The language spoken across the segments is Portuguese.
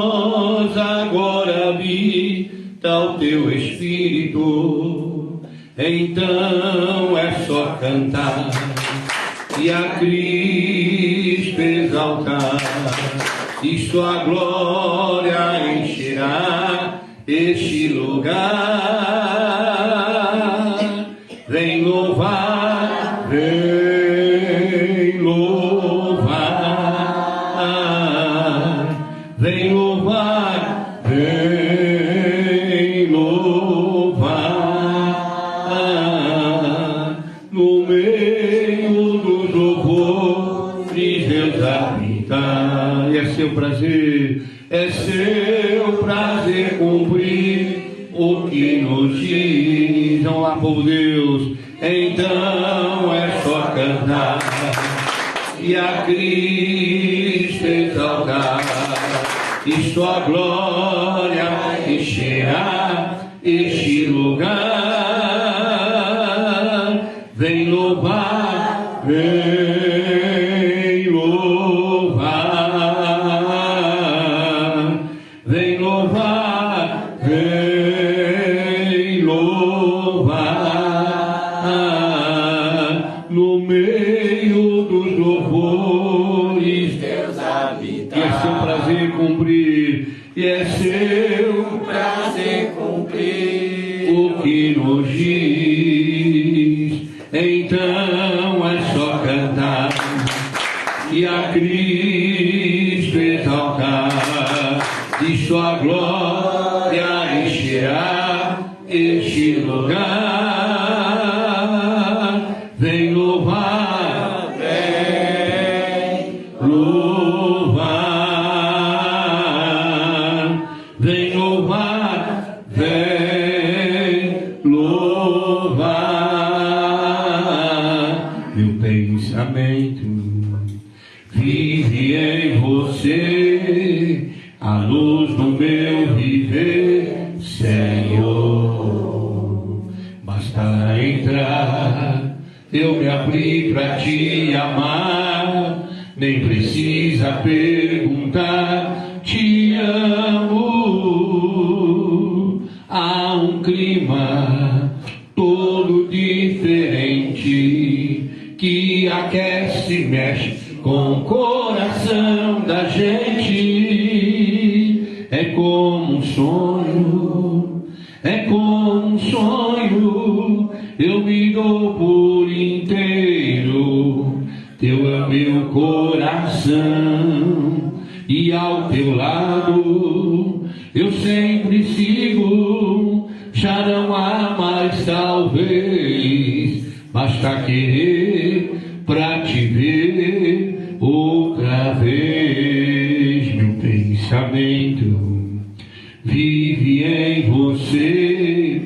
Nós agora habita o teu Espírito, então é só cantar e a Cristo exaltar, e sua glória encherá este lugar. Vem louvar, vem louvar, vem louvar, vem louvar. No meio dos louvores Deus habita. E é seu prazer cumprir o que nos diz. Vamos lá, povo de Deus. Então é só cantar e a Cristo exaltar, e sua glória encherá este lugar. Vem louvar, vem louvar, vem louvar, vem louvar. No meio dos louvores Deus habita. E é seu prazer cumprir, e é seu prazer cumprir o que nos diz. Então é só cantar e a Cristo exaltar, e sua glória encherá este lugar. Vem louvar, vem louvar, vem louvar, vem louvar. Meu pensamento vive em você, a luz do meu viver, Senhor. Basta entrar, eu me abri pra te amar, nem precisa perguntar, te amo. Há um clima todo diferente que aquece e mexe com o coração da gente. É como um sonho, é como um sonho, eu me dou por inteiro. Teu é meu coração, e ao teu lado eu sempre sigo. Já não há mais talvez, basta querer pra te ver outra vez. Meu pensamento vive em você,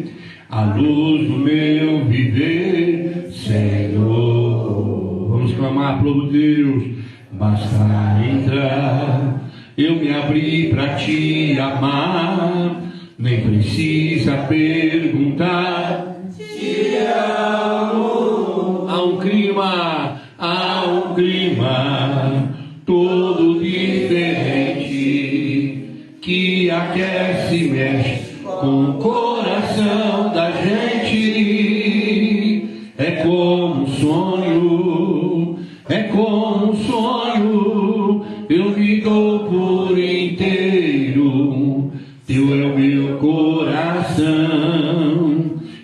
a luz do meu viver, Senhor. Vamos clamar, povo de Deus. Basta entrar, eu me abri pra te amar, nem precisa perguntar, te amo. Há um clima todo diferente que aquece e mexe com o coração da gente. É como um sonho, é como um sonho, eu me dou por inteiro. Teu é o meu coração,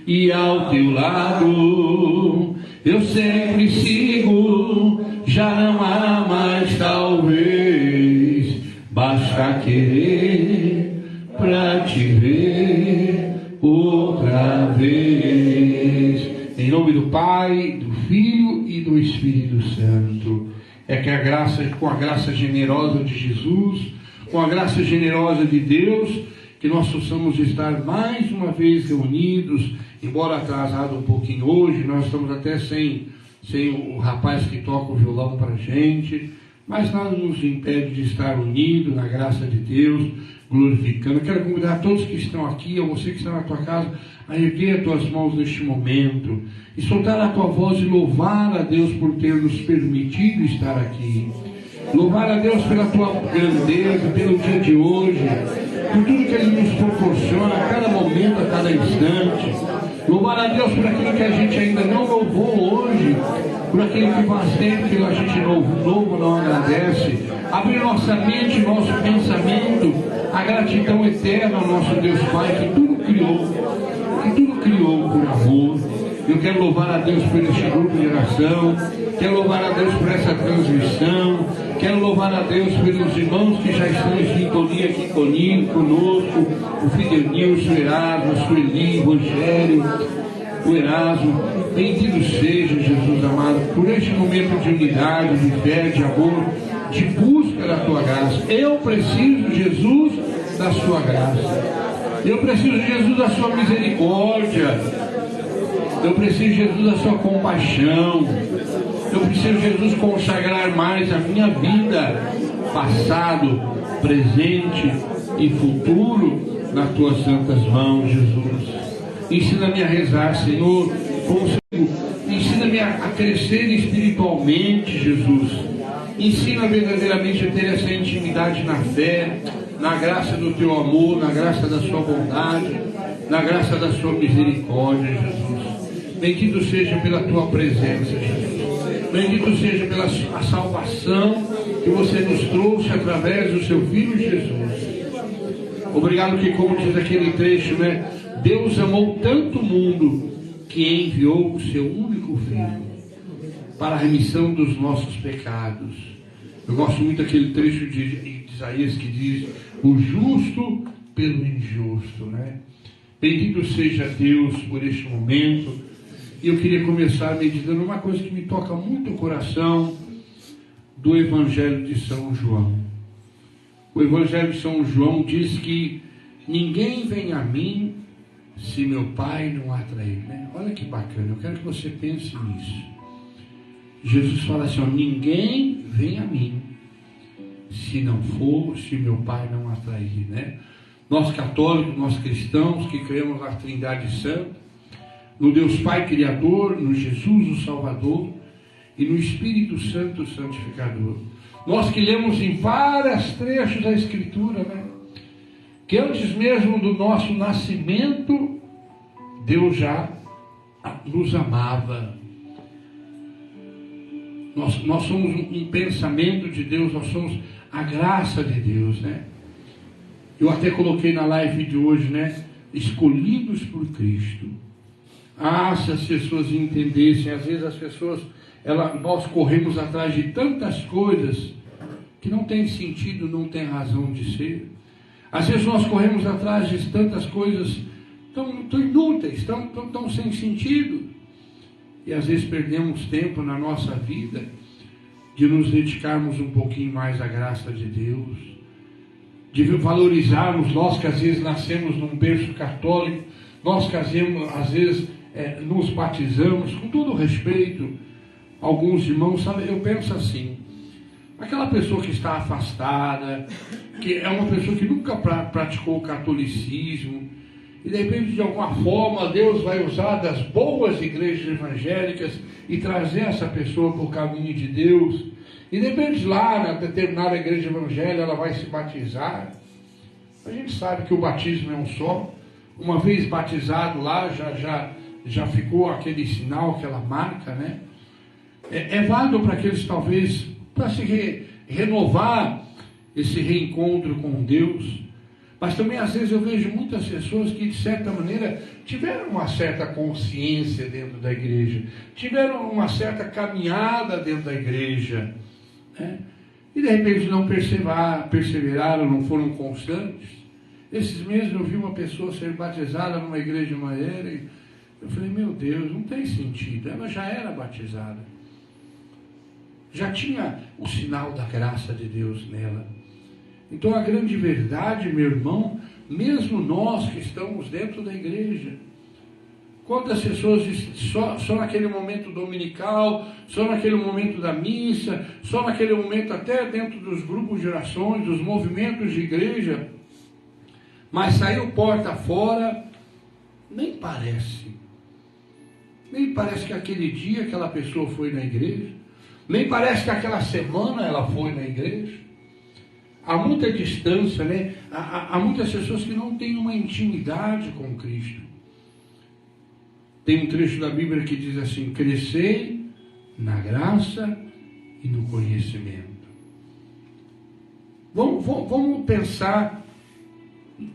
e ao teu lado eu sempre sigo. Já não há mais talvez, basta querer pra te ver outra vez. Em nome do Pai, do Filho e do Espírito Santo. É que com a graça generosa de Jesus, com a graça generosa de Deus, que nós possamos estar mais uma vez reunidos, embora atrasado um pouquinho hoje. Nós estamos até sem o rapaz que toca o violão para a gente, mas nada nos impede de estar unidos na graça de Deus, glorificando. Eu quero convidar todos que estão aqui, a você que está na tua casa, a erguer as tuas mãos neste momento e soltar a tua voz e louvar a Deus por ter nos permitido estar aqui. Louvar a Deus pela tua grandeza, pelo dia de hoje, por tudo que Ele nos proporciona a cada momento, a cada instante. Louvar a Deus por aquilo que a gente ainda não louvou hoje, por aquilo que faz tempo que a gente não agradece. Abrir nossa mente, nosso pensamento, a gratidão eterna ao nosso Deus Pai, que tudo criou por amor. Eu quero louvar a Deus por este grupo de oração, quero louvar a Deus por essa transmissão, quero louvar a Deus pelos irmãos que já estão em sintonia aqui conosco, o Fidenilson, o Erasmo, a Sueli, o Rogério, o Erasmo. Bendito seja, Jesus amado, por este momento de unidade, de fé, de amor, de busca da tua graça. Eu preciso, Jesus, da sua graça. Eu preciso, Jesus, da sua misericórdia. Eu preciso, Jesus, da sua compaixão. Eu preciso, Jesus, consagrar mais a minha vida, passado, presente e futuro, nas tuas santas mãos, Jesus. Ensina-me a rezar, Senhor, ensina-me a crescer espiritualmente, Jesus. Ensina verdadeiramente a ter essa intimidade na fé, na graça do teu amor, na graça da sua bondade, na graça da sua misericórdia, Jesus. Bendito seja pela tua presença, Jesus. Bendito seja pela a salvação que você nos trouxe através do seu Filho Jesus. Obrigado que, como diz aquele trecho, né? Deus amou tanto o mundo que enviou o seu único Filho para a remissão dos nossos pecados. Eu gosto muito daquele trecho de Isaías que diz: o justo pelo injusto, né? Bendito seja Deus por este momento. E eu queria começar meditando uma coisa que me toca muito o coração, do Evangelho de São João. O Evangelho de São João diz que ninguém vem a mim se meu Pai não atrair, né? Olha que bacana, eu quero que você pense nisso. Jesus fala assim, ó, ninguém vem a mim se meu Pai não atrair, né? Nós católicos, nós cristãos que cremos na Trindade Santa, no Deus Pai Criador, no Jesus o Salvador e no Espírito Santo Santificador. Nós que lemos em vários trechos da Escritura, né? Que antes mesmo do nosso nascimento, Deus já nos amava. Nós somos um pensamento de Deus, nós somos a graça de Deus, né? Eu até coloquei na live de hoje, né? Escolhidos por Cristo. Ah, se as pessoas entendessem, às vezes as pessoas, nós corremos atrás de tantas coisas que não tem sentido, não tem razão de ser. Às vezes nós corremos atrás de tantas coisas tão inúteis, tão sem sentido. E às vezes perdemos tempo na nossa vida de nos dedicarmos um pouquinho mais à graça de Deus, de valorizarmos, nós que às vezes nascemos num berço católico, nós que às vezes nos batizamos, com todo respeito, alguns irmãos, sabe, eu penso assim, aquela pessoa que está afastada, que é uma pessoa que nunca praticou o catolicismo, e de repente, de alguma forma, Deus vai usar das boas igrejas evangélicas e trazer essa pessoa para o caminho de Deus. E de repente, lá na determinada igreja evangélica, ela vai se batizar. A gente sabe que o batismo é um só. Uma vez batizado lá, já ficou aquele sinal, aquela marca, né? É válido para aqueles, talvez, para se renovar esse reencontro com Deus. Mas também, às vezes, eu vejo muitas pessoas que, de certa maneira, tiveram uma certa consciência dentro da igreja, tiveram uma certa caminhada dentro da igreja, né? E, de repente, não perseveraram, não foram constantes. Esses meses eu vi uma pessoa ser batizada numa igreja maneira e eu falei, meu Deus, não tem sentido. Ela já era batizada. Já tinha o sinal da graça de Deus nela. Então a grande verdade, meu irmão, mesmo nós que estamos dentro da igreja, quantas pessoas só naquele momento dominical, só naquele momento da missa, só naquele momento até dentro dos grupos de orações, dos movimentos de igreja, mas saiu porta fora, nem parece que aquele dia aquela pessoa foi na igreja, Nem parece que aquela semana ela foi na igreja. Há muita distância, né? Há muitas pessoas que não têm uma intimidade com Cristo. Tem um trecho da Bíblia que diz assim: crescei na graça e no conhecimento. Vamos pensar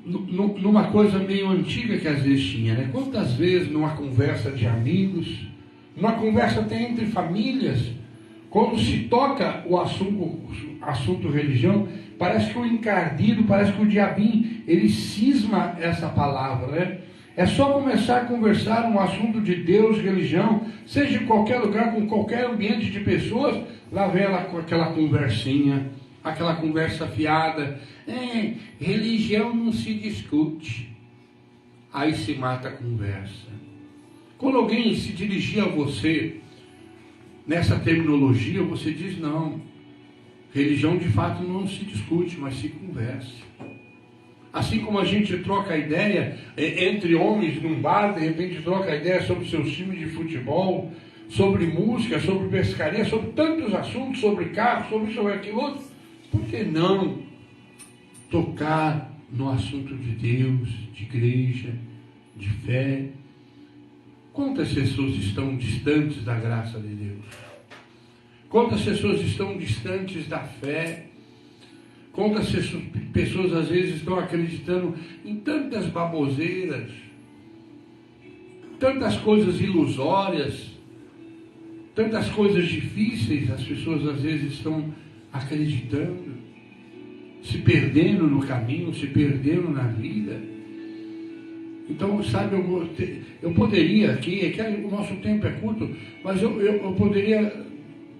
numa coisa meio antiga que às vezes tinha, né? Quantas vezes numa conversa de amigos, numa conversa até entre famílias, quando se toca o assunto religião, parece que o encardido, parece que o diabinho, ele cisma essa palavra, né? É só começar a conversar um assunto de Deus, religião, seja em qualquer lugar, com qualquer ambiente de pessoas, lá vem ela com aquela conversinha, aquela conversa fiada. Religião não se discute. Aí se mata a conversa. Quando alguém se dirigir a você nessa terminologia, você diz: não, religião de fato não se discute, mas se conversa. Assim como a gente troca ideia entre homens num bar, de repente troca ideia sobre seus times de futebol, sobre música, sobre pescaria, sobre tantos assuntos, sobre carro, sobre aquilo outro. Por que não tocar no assunto de Deus, de igreja, de fé? Quantas pessoas estão distantes da graça de Deus? Quantas pessoas estão distantes da fé? Quantas pessoas às vezes estão acreditando em tantas baboseiras, tantas coisas ilusórias, tantas coisas difíceis, as pessoas às vezes estão acreditando, se perdendo no caminho, se perdendo na vida. Então, sabe, eu poderia aqui, é que o nosso tempo é curto, mas eu poderia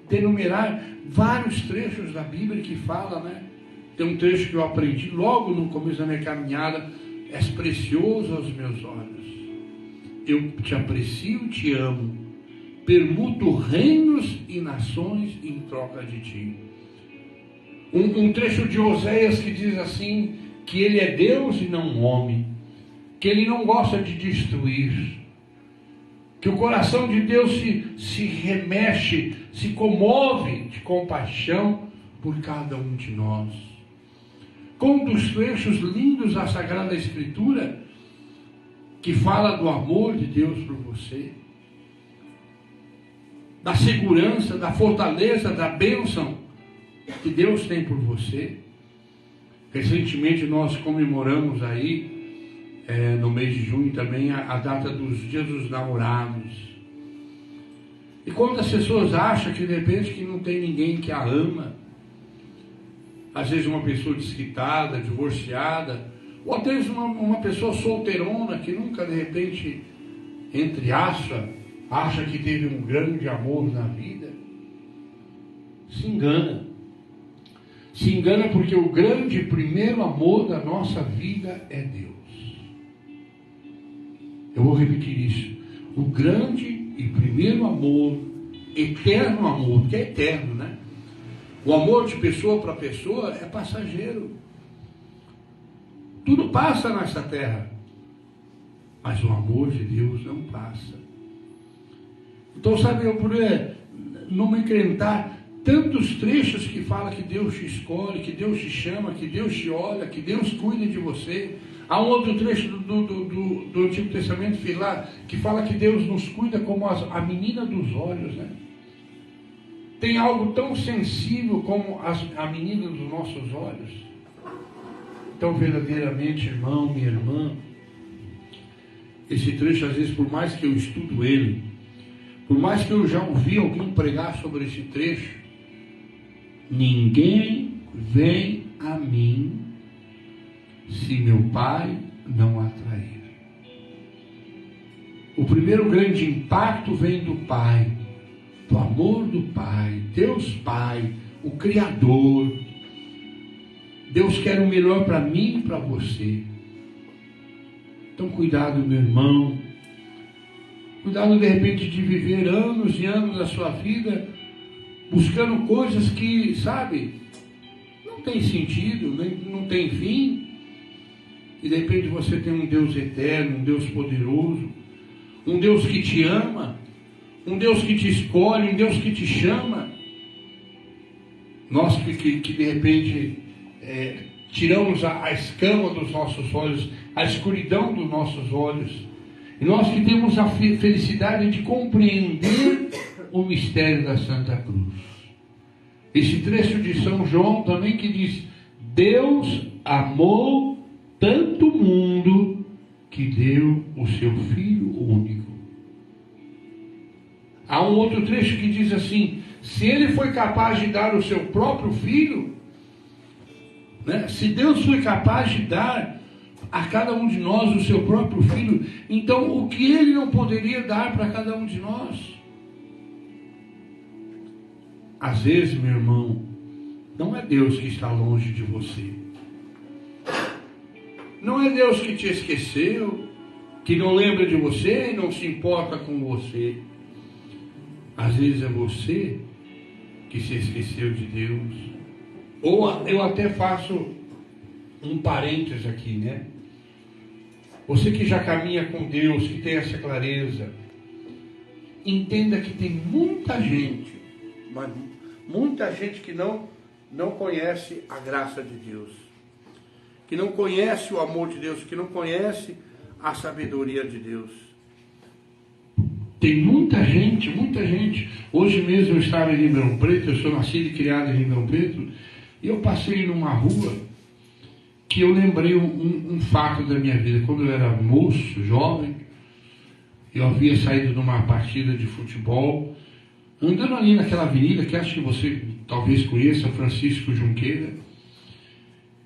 denumerar vários trechos da Bíblia que fala, né? Tem um trecho que eu aprendi logo no começo da minha caminhada: és precioso aos meus olhos, eu te aprecio, te amo, permuto reinos e nações em troca de ti. Um trecho de Oséias que diz assim, que ele é Deus e não homem, que ele não gosta de destruir, que o coração de Deus se remexe, se comove de compaixão por cada um de nós. Com um dos trechos lindos da Sagrada Escritura, que fala do amor de Deus por você, da segurança, da fortaleza, da bênção que Deus tem por você. Recentemente nós comemoramos aí, no mês de junho também, a data dos Dias dos Namorados. E quantas pessoas acham que de repente que não tem ninguém que a ama? Às vezes uma pessoa desquitada, divorciada, ou até uma pessoa solteirona que nunca de repente, entre aspas, acha que teve um grande amor na vida. Se engana. Se engana, porque o grande primeiro amor da nossa vida é Deus. Eu vou repetir isso. O grande e primeiro amor, eterno amor, que é eterno, né? O amor de pessoa para pessoa é passageiro. Tudo passa nessa terra, mas o amor de Deus não passa. Então, sabe, eu poderia não me encrentar tantos trechos que fala que Deus te escolhe, que Deus te chama, que Deus te olha, que Deus cuida de você. Há um outro trecho do Antigo Testamento que fala que Deus nos cuida como a menina dos olhos, né? Tem algo tão sensível como a menina dos nossos olhos. Então, verdadeiramente, irmão, minha irmã, esse trecho, às vezes, por mais que eu estudo ele, por mais que eu já ouvi alguém pregar sobre esse trecho, ninguém vem a mim se meu Pai não atrair. O primeiro grande impacto vem do Pai, do amor do Pai, Deus Pai, o Criador. Deus quer o melhor para mim e para você. Então, cuidado, meu irmão. Cuidado, de repente, de viver anos e anos da sua vida buscando coisas que, sabe, não tem sentido, não tem fim. E de repente você tem um Deus eterno, um Deus poderoso, um Deus que te ama, um Deus que te escolhe, um Deus que te chama. Nós que de repente tiramos a escama dos nossos olhos, a escuridão dos nossos olhos, e nós que temos a felicidade de compreender o mistério da Santa Cruz. Esse trecho de São João também que diz: Deus amou tanto o mundo que deu o seu Filho único. Há um outro trecho que diz assim: se ele foi capaz de dar o seu próprio Filho, né? Se Deus foi capaz de dar a cada um de nós o seu próprio Filho, então o que ele não poderia dar para cada um de nós? Às vezes, meu irmão, não é Deus que está longe de você. Não é Deus que te esqueceu, que não lembra de você e não se importa com você. Às vezes é você que se esqueceu de Deus. Ou eu até faço um parênteses aqui, né? Você que já caminha com Deus, que tem essa clareza, entenda que tem muita gente, mas muita gente que não conhece a graça de Deus, que não conhece o amor de Deus, que não conhece a sabedoria de Deus. Tem muita gente. Hoje mesmo eu estava em Ribeirão Preto, eu sou nascido e criado em Ribeirão Preto, e eu passei numa rua que eu lembrei um fato da minha vida. Quando eu era moço, jovem, eu havia saído de uma partida de futebol, andando ali naquela avenida, que acho que você talvez conheça, Francisco Junqueira,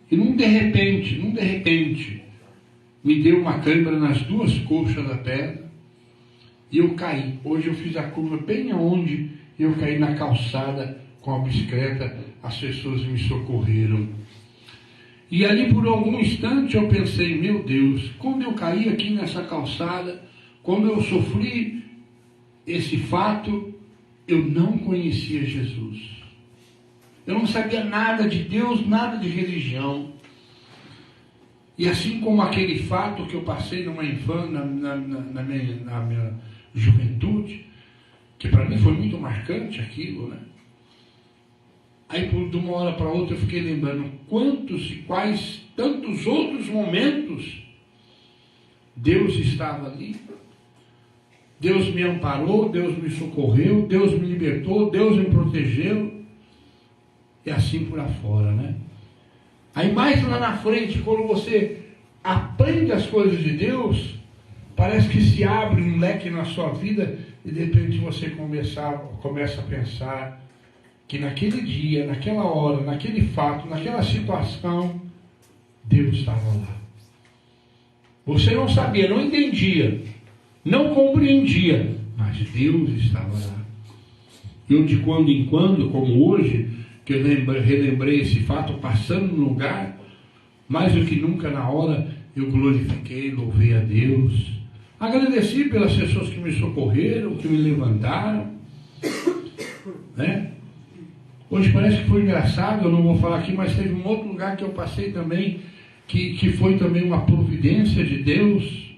e num de repente, me deu uma câimbra nas duas coxas da perna, e eu caí. Hoje eu fiz a curva bem aonde eu caí na calçada com a bicicleta, as pessoas me socorreram. E ali por algum instante eu pensei: meu Deus, quando eu caí aqui nessa calçada, quando eu sofri esse fato, eu não conhecia Jesus. Eu não sabia nada de Deus, nada de religião. E assim como aquele fato que eu passei numa infância, na minha juventude, que para mim foi muito marcante aquilo, né? Aí de uma hora para outra eu fiquei lembrando quantos e quais tantos outros momentos Deus estava ali. Deus me amparou, Deus me socorreu, Deus me libertou, Deus me protegeu, e assim por afora, né? Aí mais lá na frente, quando você aprende as coisas de Deus, parece que se abre um leque na sua vida, e de repente você começa a pensar que naquele dia, naquela hora, naquele fato, naquela situação, Deus estava lá. Você não sabia, não entendia, não compreendia, mas Deus estava lá. Eu de quando em quando, como hoje, que eu relembrei esse fato, passando no lugar, mais do que nunca na hora, eu glorifiquei, louvei a Deus, agradeci pelas pessoas que me socorreram, que me levantaram, né? Hoje parece que foi engraçado, eu não vou falar aqui, mas teve um outro lugar que eu passei também, que foi também uma providência de Deus.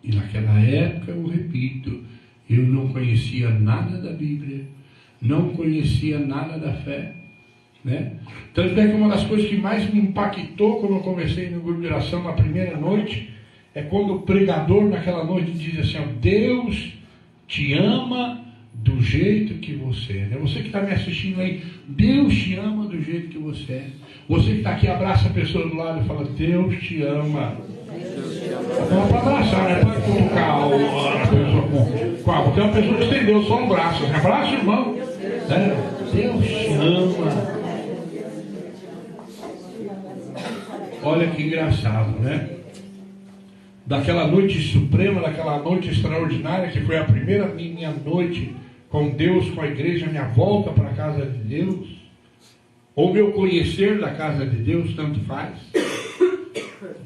E naquela época, eu repito, eu não conhecia nada da Bíblia, não conhecia nada da fé, né? Tanto é que uma das coisas que mais me impactou quando eu comecei no grupo de oração na primeira noite, é quando o pregador naquela noite diz assim: ó, Deus te ama do jeito que você é. Você que está me assistindo aí, Deus te ama do jeito que você é. Você que está aqui, abraça a pessoa do lado e fala: Deus te ama. Não é para abraçar, não é para colocar a pessoa com a. Porque uma pessoa que estendeu só um braço. Abraça o irmão. Deus te ama. Olha que engraçado, né? Daquela noite suprema, daquela noite extraordinária, que foi a primeira minha noite com Deus, com a igreja, minha volta para a casa de Deus, ou meu conhecer da casa de Deus, tanto faz,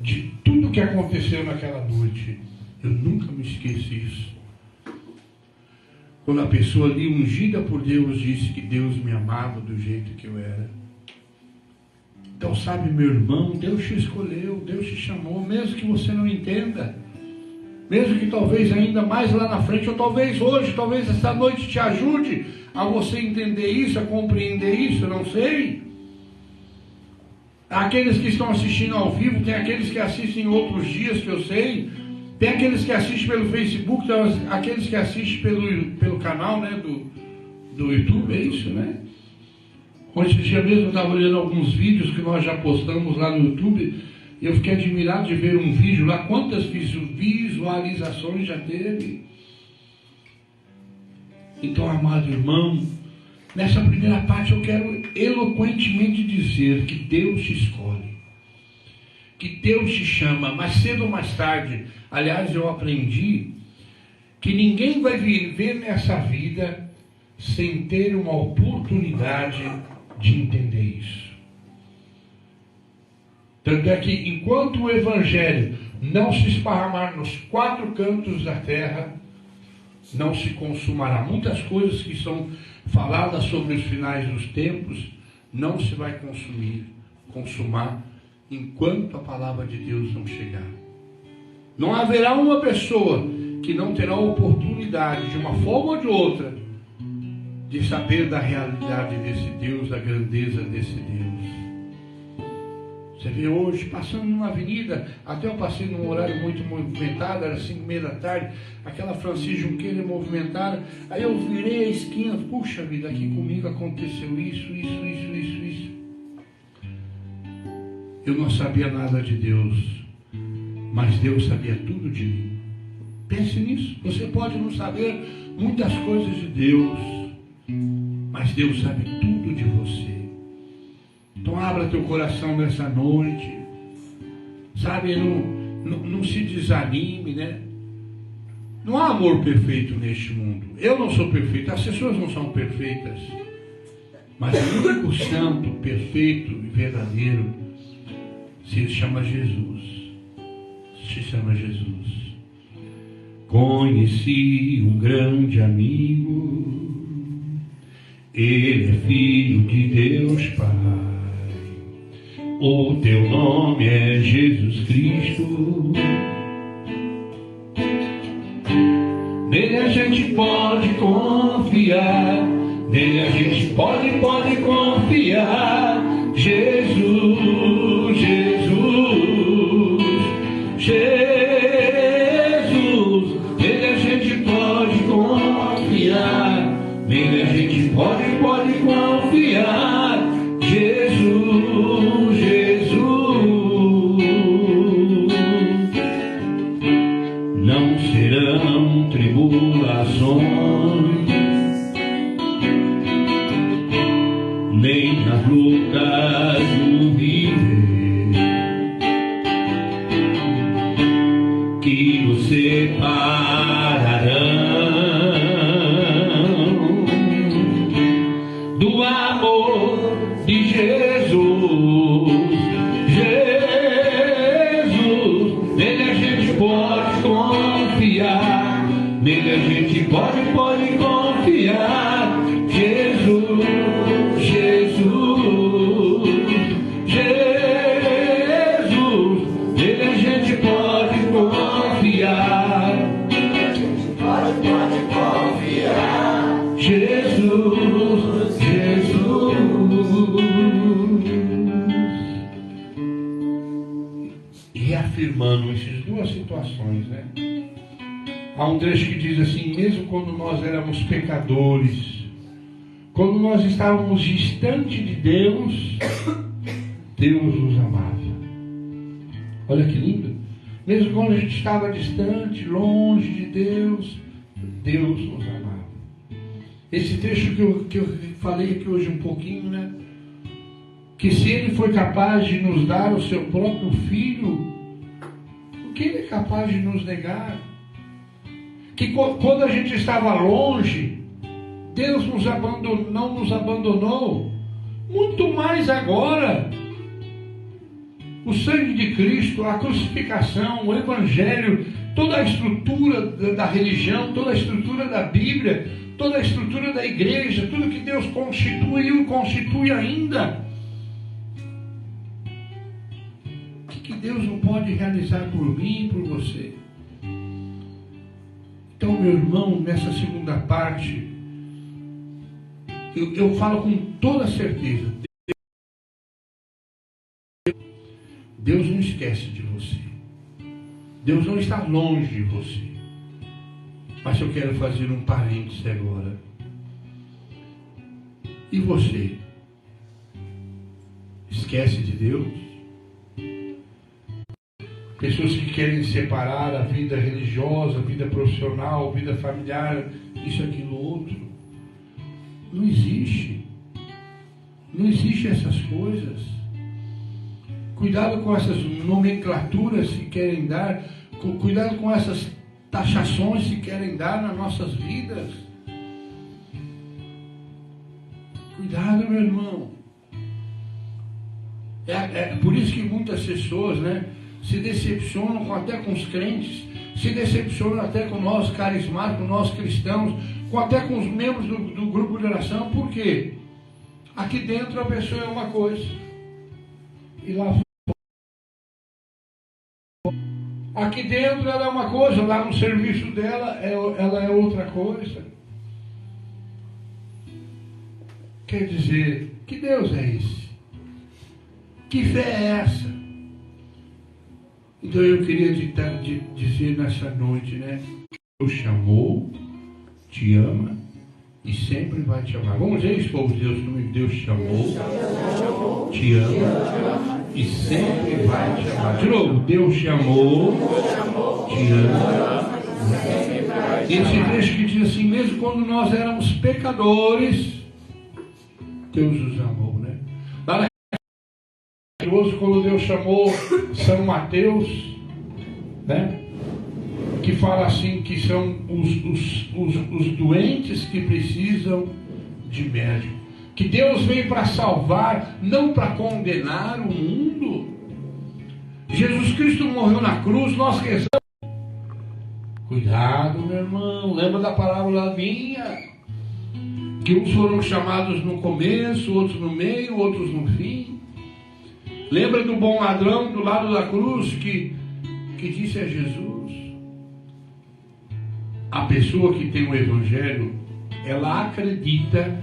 de tudo que aconteceu naquela noite, eu nunca me esqueço disso. Quando a pessoa ali, ungida por Deus, disse que Deus me amava do jeito que eu era. Então, sabe, meu irmão, Deus te escolheu, Deus te chamou, mesmo que você não entenda, mesmo que talvez ainda mais lá na frente, ou talvez hoje, talvez essa noite te ajude a você entender isso, a compreender isso, eu não sei. Aqueles que estão assistindo ao vivo, tem aqueles que assistem outros dias, que eu sei, tem aqueles que assistem pelo Facebook, tem aqueles que assistem pelo canal, né, do YouTube, é isso, né? Hoje dia mesmo eu estava olhando alguns vídeos que nós já postamos lá no YouTube, e eu fiquei admirado de ver um vídeo lá, quantas visualizações já teve. Então, amado irmão, nessa primeira parte eu quero eloquentemente dizer que Deus te escolhe, que Deus te chama, mais cedo ou mais tarde. Aliás, eu aprendi que ninguém vai viver nessa vida sem ter uma oportunidade de entender isso. Tanto é que enquanto o Evangelho não se esparramar nos quatro cantos da terra, não se consumará. Muitas coisas que são faladas sobre os finais dos tempos não se vai consumar enquanto a palavra de Deus não chegar. Não haverá uma pessoa que não terá oportunidade, de uma forma ou de outra, de saber da realidade desse Deus, da grandeza desse Deus. Você vê hoje, passando numa avenida, até eu passei num horário muito movimentado, era 5:30 da tarde, aquela Francis Junqueira movimentada, aí eu virei a esquina, puxa vida, aqui comigo aconteceu isso. Eu não sabia nada de Deus, mas Deus sabia tudo de mim. Pense nisso. Você pode não saber muitas coisas de Deus, mas Deus sabe tudo de você. Então abra teu coração nessa noite, sabe, não se desanime, né? Não há amor perfeito neste mundo. Eu não sou perfeito, as pessoas não são perfeitas, mas o único santo, perfeito e verdadeiro se chama Jesus. Se chama Jesus. Conheci um grande amigo, ele é filho de Deus Pai. O teu nome é Jesus Cristo. Nele a gente pode confiar. Nele a gente pode confiar. Jesus, Jesus, Jesus. Nele a gente pode confiar. Nele a gente pode confiar. Jesus, Jesus. Não serão tribulações, nem nas lutas do viver, que nos separarão do amor de Jesus. Jesus, nele a gente pode confiar, nele a gente pode confiar. Jesus, Jesus, Jesus, nele a gente pode confiar. Pode confiar. Jesus, Jesus. Reafirmando essas duas situações, né? Há um trecho que diz assim: mesmo quando nós éramos pecadores, quando nós estávamos distante de Deus, Deus nos amava. Olha que lindo. Mesmo quando a gente estava distante, longe de Deus, Deus nos amava. Esse trecho que eu falei aqui hoje um pouquinho, né? Que se Ele foi capaz de nos dar o seu próprio Filho, o que Ele é capaz de nos negar? Que quando a gente estava longe, Deus não nos abandonou, muito mais agora. O sangue de Cristo, a crucificação, o Evangelho, toda a estrutura da religião, toda a estrutura da Bíblia, toda a estrutura da igreja, tudo que Deus constituiu e constitui ainda. O que Deus não pode realizar por mim e por você? Então, meu irmão, nessa segunda parte, eu falo com toda certeza, Deus não esquece de você. Deus não está longe de você. Mas eu quero fazer um parêntese agora. E você? Esquece de Deus? Pessoas que querem separar a vida religiosa, a vida profissional, a vida familiar, isso, aquilo, outro. Não existe. Não existe essas coisas. Cuidado com essas nomenclaturas que querem dar, cuidado com essas taxações que querem dar nas nossas vidas. Cuidado, meu irmão. É por isso que muitas pessoas, né, se decepcionam até com os crentes, se decepcionam até com nós carismáticos, nós cristãos, até com os membros do grupo de oração. Por quê? Aqui dentro a pessoa é uma coisa, e lá fora, aqui dentro ela é uma coisa, lá no serviço dela ela é outra coisa. Quer dizer, que Deus é esse? Que fé é essa? Então eu queria dizer nessa noite, né? Deus chamou, te ama e sempre vai te amar. Vamos dizer isso, povo de Deus, comigo. Deus chamou, te ama e sempre vai te amar. De novo, Deus chamou, te ama. E esse trecho que diz assim, mesmo quando nós éramos pecadores, Deus os amou, né? Lá quando Deus chamou São Mateus, né? Que fala assim, que são os doentes que precisam de médico. Que Deus veio para salvar, não para condenar o mundo. Jesus Cristo morreu na cruz, nós rezamos. Cuidado, meu irmão, lembra da parábola minha? Que uns foram chamados no começo, outros no meio, outros no fim. Lembra do bom ladrão do lado da cruz que disse a Jesus? A pessoa que tem o Evangelho, ela acredita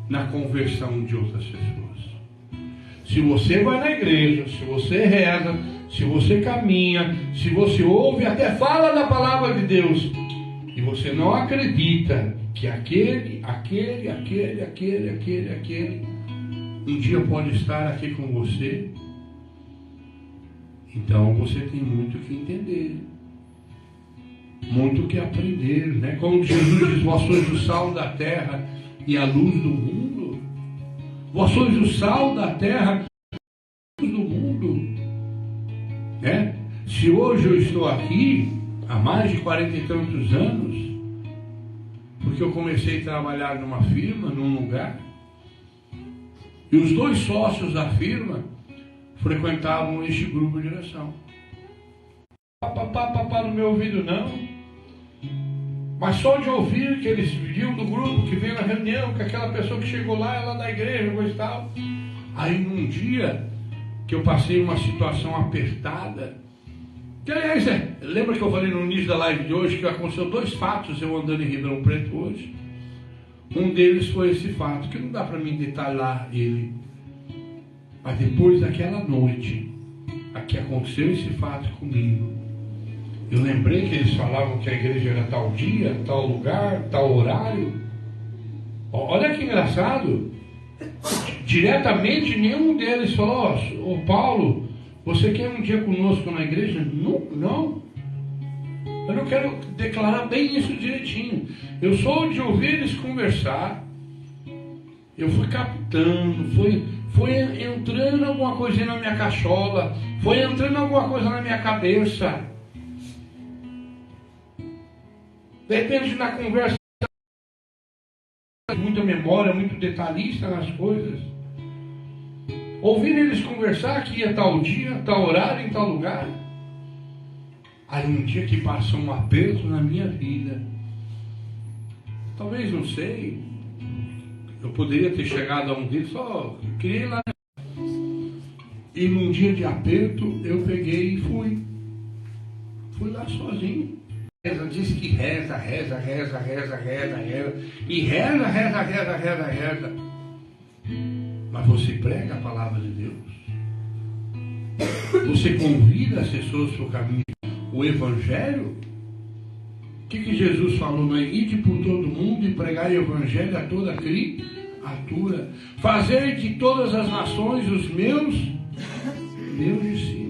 na conversão de outras pessoas. Se você vai na igreja, se você reza, se você caminha, se você ouve, até fala da palavra de Deus, e você não acredita que aquele um dia pode estar aqui com você, então você tem muito que entender, muito que aprender, né? Como Jesus diz, vós sois o sal da terra e a luz do mundo. Vós sois o sal da terra e a luz do mundo, né? Se hoje eu estou aqui há mais de 40 e tantos anos, porque eu comecei a trabalhar numa firma, num lugar, e os dois sócios da firma frequentavam este grupo de oração. Papá no meu ouvido não, mas só de ouvir que eles viam do grupo, que veio na reunião, que aquela pessoa que chegou lá é lá da igreja, coisa e tal. Aí num dia que eu passei uma situação apertada, que aliás, lembra que eu falei no início da live de hoje que aconteceu dois fatos eu andando em Ribeirão Preto hoje? Um deles foi esse fato, que não dá para mim detalhar ele, mas depois daquela noite aqui aconteceu esse fato comigo, eu lembrei que eles falavam que a igreja era tal dia, tal lugar, tal horário. Olha que engraçado, diretamente nenhum deles falou: ô Paulo, você quer um dia conosco na igreja? Não. Eu não quero declarar bem isso direitinho. Eu sou de ouvir eles conversar. Eu fui captando, foi entrando alguma coisinha na minha cachola, foi entrando alguma coisa na minha cabeça. De repente na conversa, muita memória, muito detalhista nas coisas. Ouvir eles conversar que ia tal dia, tal horário, em tal lugar. Aí um dia que passou um aperto na minha vida, talvez, não sei, eu poderia ter chegado a um deles, só queria ir lá. E num dia de aperto eu peguei e fui lá sozinho. Ela disse que reza, reza, reza, reza, reza, reza. E reza, reza, reza, reza, reza. Mas você prega a palavra de Deus. Você convida as pessoas para o caminho. O Evangelho. O que Jesus falou? Não é? Ide por todo mundo e pregar o Evangelho a toda criatura. Fazer de todas as nações os meus discípulos.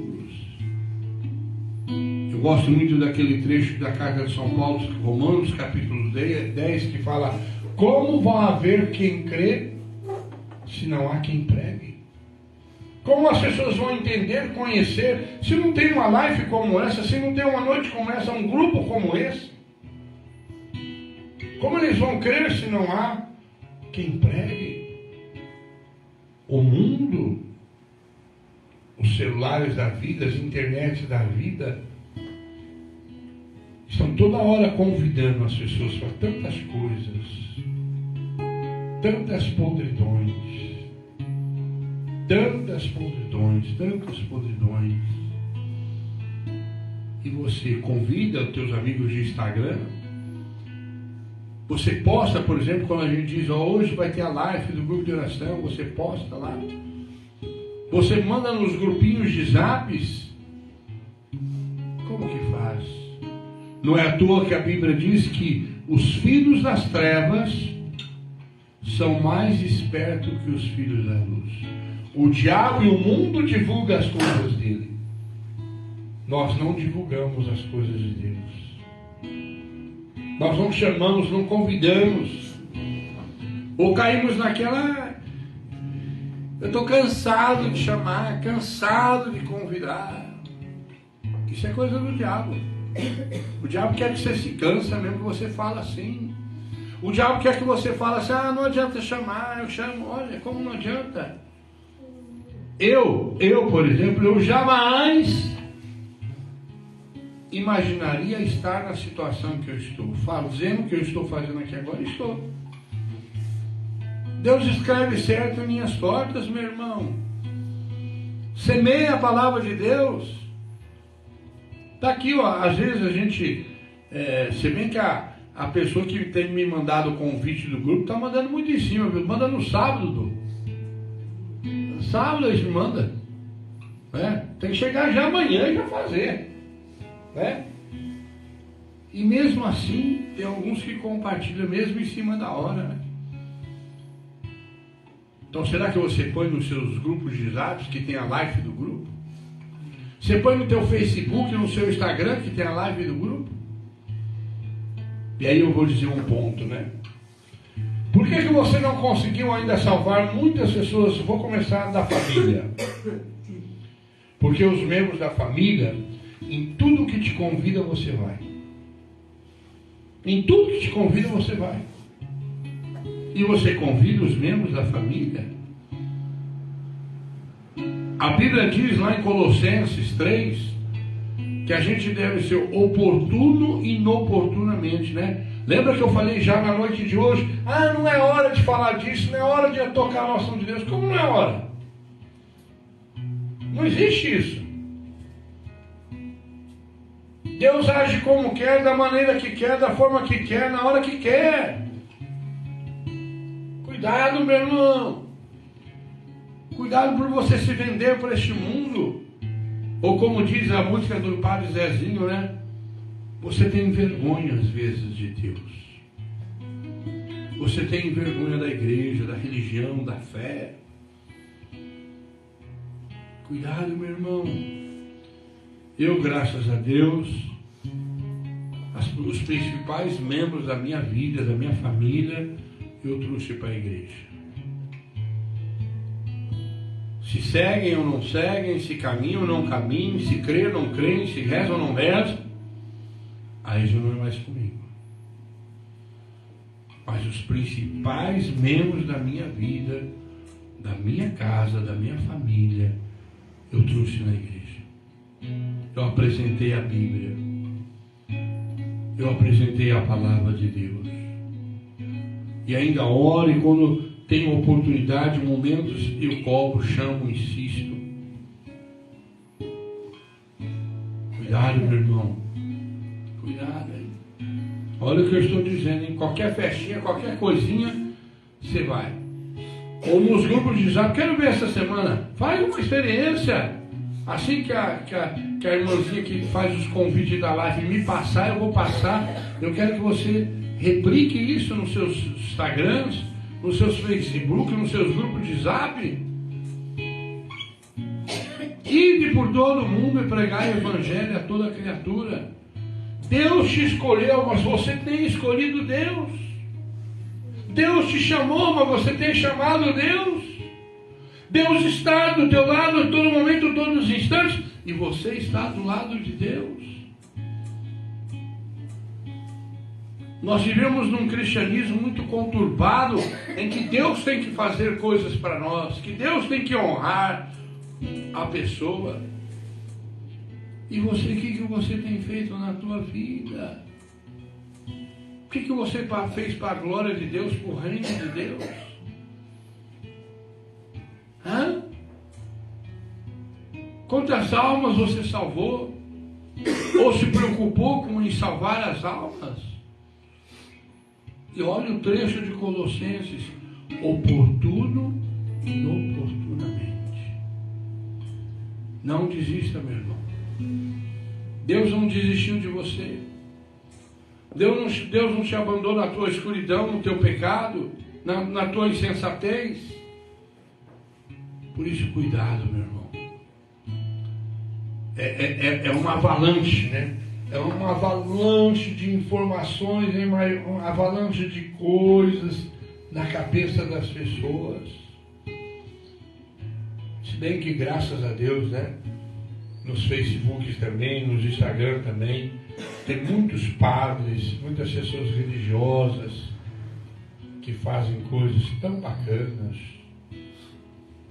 Eu gosto muito daquele trecho da carta de São Paulo, Romanos, capítulo 10, que fala: como vai haver quem crê se não há quem pregue? Como as pessoas vão entender, conhecer, se não tem uma live como essa, se não tem uma noite como essa, um grupo como esse? Como eles vão crer se não há quem pregue? O mundo, os celulares da vida, as internets da vida, estão toda hora convidando as pessoas para tantas coisas, tantas podridões, tantas podridões, tantas podridões. E você convida os teus amigos de Instagram. Você posta, por exemplo, quando a gente diz: hoje vai ter a live do grupo de oração, você posta lá. Você manda nos grupinhos de zaps. Como que faz? Não é à toa que a Bíblia diz que os filhos das trevas são mais espertos que os filhos da luz. O diabo e o mundo divulgam as coisas dele. Nós não divulgamos as coisas de Deus. Nós não chamamos, não convidamos. Ou caímos naquela: eu estou cansado de chamar, cansado de convidar. Isso é coisa do diabo. O diabo quer que você se cansa mesmo que você fala assim. O diabo quer que você fale assim: não adianta chamar, eu chamo. Olha, como não adianta? Eu, por exemplo, eu jamais imaginaria estar na situação que eu estou, fazendo o que eu estou fazendo aqui agora. Estou. Deus escreve certo em linhas tortas, meu irmão. Semeia a palavra de Deus. Está aqui, ó. Às vezes a gente, se bem que a pessoa que tem me mandado o convite do grupo está mandando muito em cima, viu? Manda no sábado. Sábado eles me mandam. Tem que chegar já amanhã e já fazer. E mesmo assim, tem alguns que compartilham mesmo em cima da hora. Então, será que você põe nos seus grupos de zaps que tem a live do grupo? Você põe no teu Facebook, no seu Instagram que tem a live do grupo? E aí eu vou dizer um ponto, Por que você não conseguiu ainda salvar muitas pessoas? Vou começar da família. Porque os membros da família, em tudo que te convida, você vai. Em tudo que te convida, você vai. E você convida os membros da família. A Bíblia diz lá em Colossenses 3 que a gente deve ser oportuno e inoportunamente, Lembra que eu falei já na noite de hoje? Não é hora de falar disso, não é hora de tocar a noção de Deus. Como não é hora? Não existe isso. Deus age como quer, da maneira que quer, da forma que quer, na hora que quer. Cuidado, meu irmão. Cuidado por você se vender para este mundo. Ou como diz a música do Padre Zezinho, Você tem vergonha às vezes de Deus. Você tem vergonha da igreja, da religião, da fé. Cuidado, meu irmão. Eu, graças a Deus, os principais membros da minha vida, da minha família, eu trouxe para a igreja. Se seguem ou não seguem, se caminham ou não caminham, se creem ou não creem, se rezam ou não rezam, aí já não é mais comigo. Mas os principais membros da minha vida, da minha casa, da minha família, eu trouxe na igreja. Eu apresentei a Bíblia. Eu apresentei a palavra de Deus. E ainda oro, e quando tenho oportunidade, momentos, eu cobro, chamo, insisto. Cuidado, meu irmão. Cuidado aí. Olha o que eu estou dizendo, em qualquer festinha, qualquer coisinha, você vai. Ou nos grupos de zap, quero ver essa semana. Faz uma experiência. Assim que a irmãzinha que faz os convites da live me passar, eu vou passar. Eu quero que você replique isso nos seus Instagrams, nos seus Facebook, nos seus grupos de zap. Ide por todo mundo e pregai o evangelho a toda criatura. Deus te escolheu, mas você tem escolhido Deus. Deus te chamou, mas você tem chamado Deus. Deus está do teu lado a todo momento, todos os instantes, e você está do lado de Deus. Nós vivemos num cristianismo muito conturbado, em que Deus tem que fazer coisas para nós, que Deus tem que honrar a pessoa. E você, o que você tem feito na tua vida? O que você fez para a glória de Deus, para o reino de Deus? Hã? Quantas almas você salvou? Ou se preocupou em salvar as almas? E olha o trecho de Colossenses: oportuno e oportunamente. Não desista, meu irmão. Deus não desistiu de você. Deus não te abandona na tua escuridão, no teu pecado, na tua insensatez. Por isso, cuidado, meu irmão. É uma avalanche, né? É uma avalanche de informações, uma avalanche de coisas na cabeça das pessoas. Se bem que, graças a Deus, né? Nos Facebooks também, nos Instagram também, tem muitos padres, muitas pessoas religiosas que fazem coisas tão bacanas,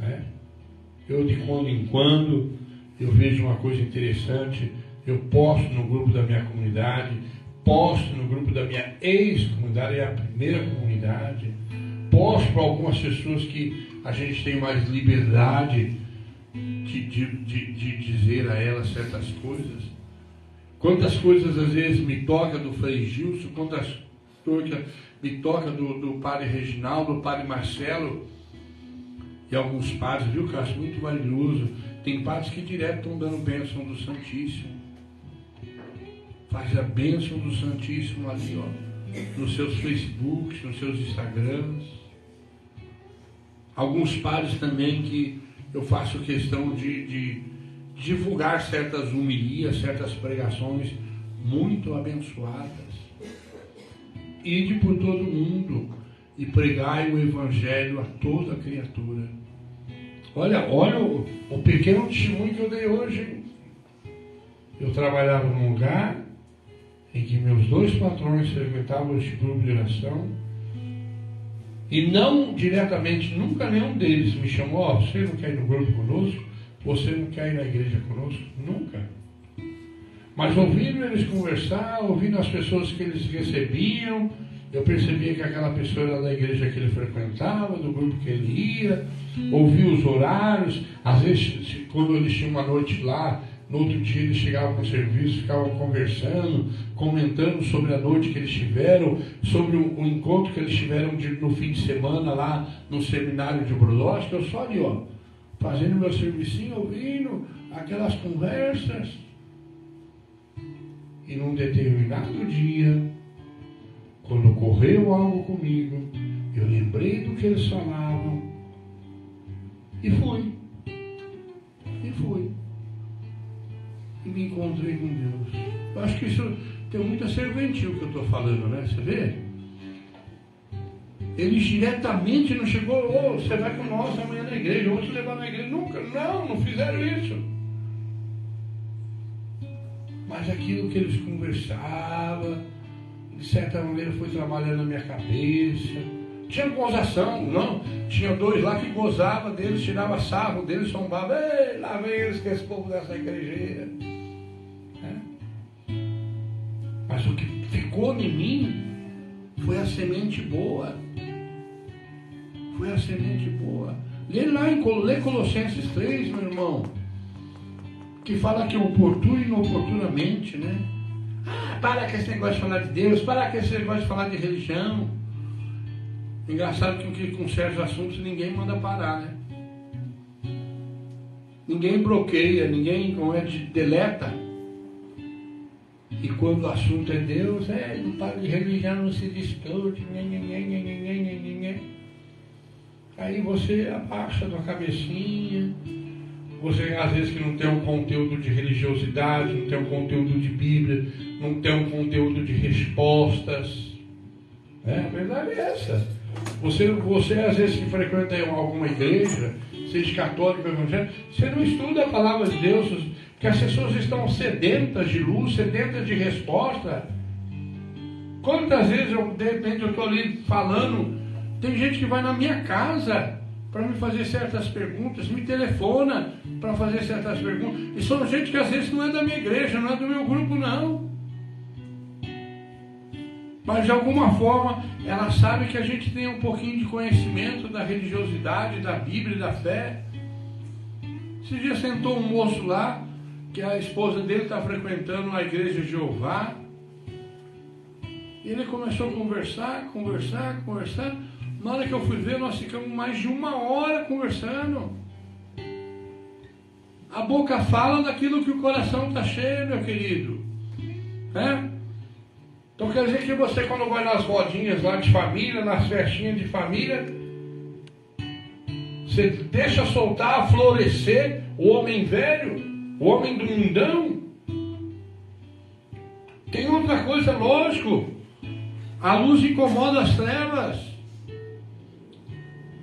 né? Eu, de quando em quando, eu vejo uma coisa interessante, eu posto no grupo da minha comunidade, posto no grupo da minha ex-comunidade, é a primeira comunidade, posto para algumas pessoas que a gente tem mais liberdade de dizer a elas certas coisas. Quantas coisas às vezes me toca do Frei Gilson, quantas coisas me toca do Padre Reginaldo, do Padre Marcelo, e alguns padres, viu, que eu acho muito valioso. Tem padres que direto estão dando bênção do Santíssimo. Faz a bênção do Santíssimo ali, ó, nos seus Facebooks, nos seus Instagrams. Alguns padres também que eu faço questão de divulgar certas homilias, certas pregações muito abençoadas. Ide por todo mundo e pregai o evangelho a toda criatura. Olha o pequeno testemunho que eu dei hoje, hein? Eu trabalhava num lugar em que meus dois patrões frequentavam este grupo de oração, e não diretamente, nunca nenhum deles me chamou: ó, você não quer ir no grupo conosco? Você não quer ir na igreja conosco? Nunca. Mas ouvindo eles conversar, ouvindo as pessoas que eles recebiam, eu percebia que aquela pessoa era da igreja que ele frequentava, do grupo que ele ia, ouvia os horários. Às vezes, quando eles tinham uma noite lá, no outro dia eles chegavam para o serviço, ficavam conversando, comentando sobre a noite que eles tiveram, sobre o encontro que eles tiveram no fim de semana lá no seminário de Brodowski. Eu só ali, ó, fazendo meu servicinho, ouvindo aquelas conversas. E num determinado dia, quando ocorreu algo comigo, eu lembrei do que eles falavam e fui. E me encontrei com Deus. Eu acho que isso tem muita serventia o que eu estou falando, né? Você vê? Eles diretamente não chegou: oh, você vai com nós amanhã na igreja, eu vou te levar na igreja. Nunca, não fizeram isso. Mas aquilo que eles conversavam, de certa maneira, foi trabalhando na minha cabeça. Tinha gozação, não? Tinha dois lá que gozavam deles, tirava sarro deles, zombava: ei, lá vem eles, que esse povo dessa igrejeira. Mas o que ficou em mim foi a semente boa. Foi a semente boa. Lê Colossenses 3, meu irmão, que fala que oportuno e inoportunamente, né? Para com esse negócio de falar de Deus, para com esse negócio de falar de religião. Engraçado que com certos assuntos ninguém manda parar, né? Ninguém bloqueia, ninguém deleta. E quando o assunto é Deus, não para de religião, não se discute. Aí você abaixa a tua cabecinha. Você às vezes que não tem um conteúdo de religiosidade, não tem um conteúdo de Bíblia, não tem um conteúdo de respostas. A verdade é essa. Você às vezes que frequenta alguma igreja, seja católico ou evangélico, você não estuda a palavra de Deus, porque as pessoas estão sedentas de luz, sedentas de resposta. Quantas vezes de repente eu estou ali falando, tem gente que vai na minha casa para me fazer certas perguntas, me telefona para fazer certas perguntas, e são gente que às vezes não é da minha igreja, não é do meu grupo, não. Mas de alguma forma ela sabe que a gente tem um pouquinho de conhecimento da religiosidade, da Bíblia e da fé. Esse dia sentou um moço lá, que a esposa dele está frequentando a igreja de Jeová, e ele começou a conversar. Na hora que eu fui ver, nós ficamos mais de 1 hora conversando. A boca fala daquilo que o coração está cheio, meu querido. Então quer dizer que você, quando vai nas rodinhas lá de família, nas festinhas de família, você deixa soltar, florescer o homem velho, o homem do mundão. Tem outra coisa, lógico. A luz incomoda as trevas.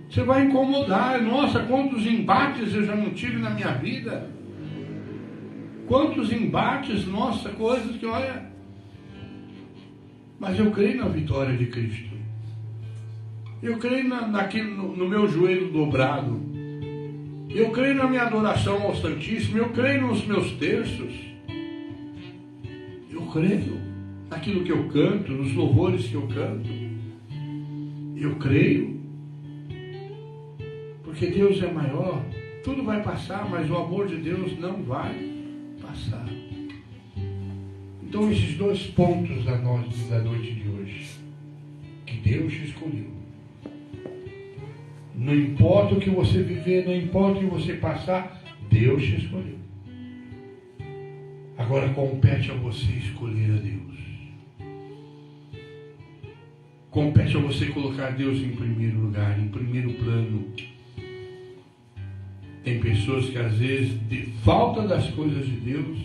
Você vai incomodar. Nossa, quantos embates eu já não tive na minha vida. Quantos embates, nossa, coisas que olha. Mas eu creio na vitória de Cristo. Eu creio no meu joelho dobrado. Eu creio na minha adoração ao Santíssimo. Eu creio nos meus terços. Eu creio naquilo que eu canto, nos louvores que eu canto. Eu creio. Porque Deus é maior. Tudo vai passar, mas o amor de Deus não vai passar. Então esses 2 pontos da noite de hoje, que Deus te escolheu. Não importa o que você viver, não importa o que você passar, Deus te escolheu. Agora compete a você escolher a Deus. Compete a você colocar Deus em primeiro lugar, em primeiro plano. Tem pessoas que às vezes, de falta das coisas de Deus,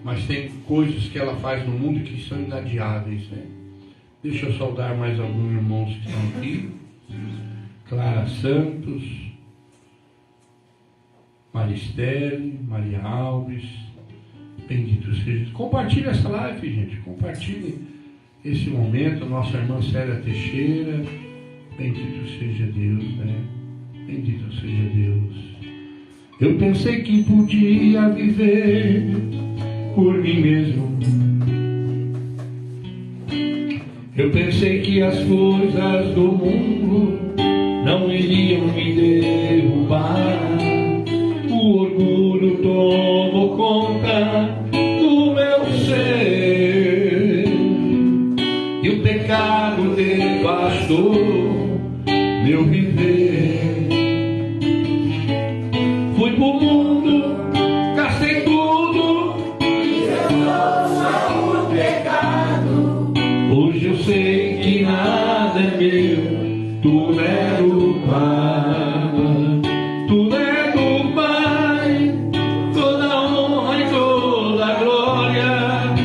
mas tem coisas que ela faz no mundo que são inadiáveis, né? Deixa eu saudar mais alguns irmãos que estão aqui. Clara Santos, Maristele, Maria Alves, bendito seja. Compartilhe essa live, gente. Compartilhe esse momento. Nossa irmã Célia Teixeira, bendito seja Deus, né? Bendito seja Deus. Eu pensei que podia viver por mim mesmo. Eu pensei que as coisas do mundo não iriam me derrubar. O orgulho tomou conta do meu ser e o pecado devastou meu viver. Fui pro mundo, gastei tudo e eu só o pecado. Hoje eu sei que nada é meu, tudo é do Pai, tudo é do Pai. Toda honra e toda glória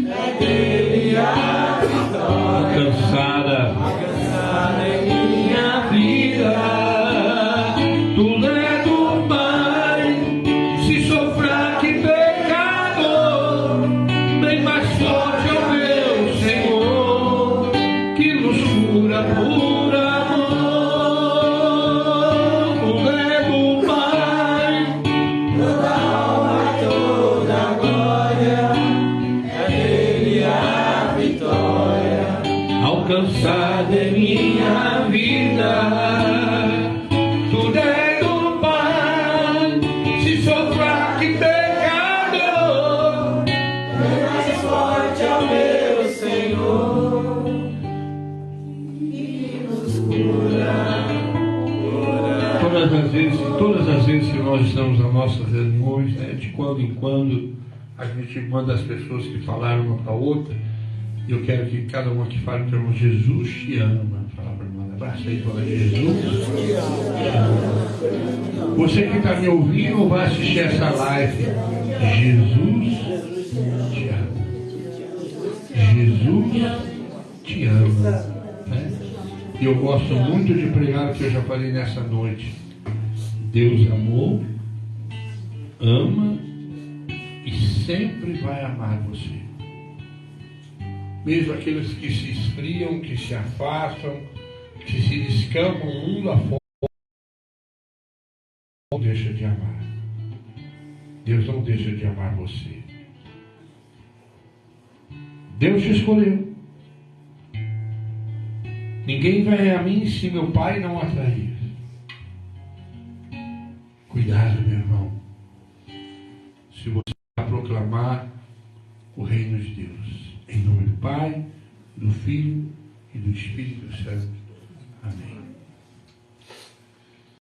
é dele a vitória. Cansada em minha vida, tudo é do Pai. Se sofrer que pecado, bem mais forte é o meu Senhor, que nos cura por amor. Tudo é do Pai. Toda honra e toda glória é dele a vitória. Alcançada em minha vida, tudo é do Pai. Se sofrer que pecado, bem mais forte nós estamos nas nossas reuniões, né? De quando em quando a gente manda as pessoas que falaram uma para a outra. E eu quero que cada um aqui fale para o irmão: Jesus te ama. Fala para o irmão, abraça aí e fala: Jesus te ama. Você que está me ouvindo ou vai assistir essa live, Jesus te ama. Jesus te ama. Né? E eu gosto muito de pregar o que eu já falei nessa noite. Deus amou, ama e sempre vai amar você. Mesmo aqueles que se esfriam, que se afastam, que se descampam um mundo afora, não deixa de amar. Deus não deixa de amar você. Deus te escolheu. Ninguém vai a mim se meu Pai não atrair. Cuidado, meu irmão. Se você vai proclamar o reino de Deus, em nome do Pai, do Filho e do Espírito Santo.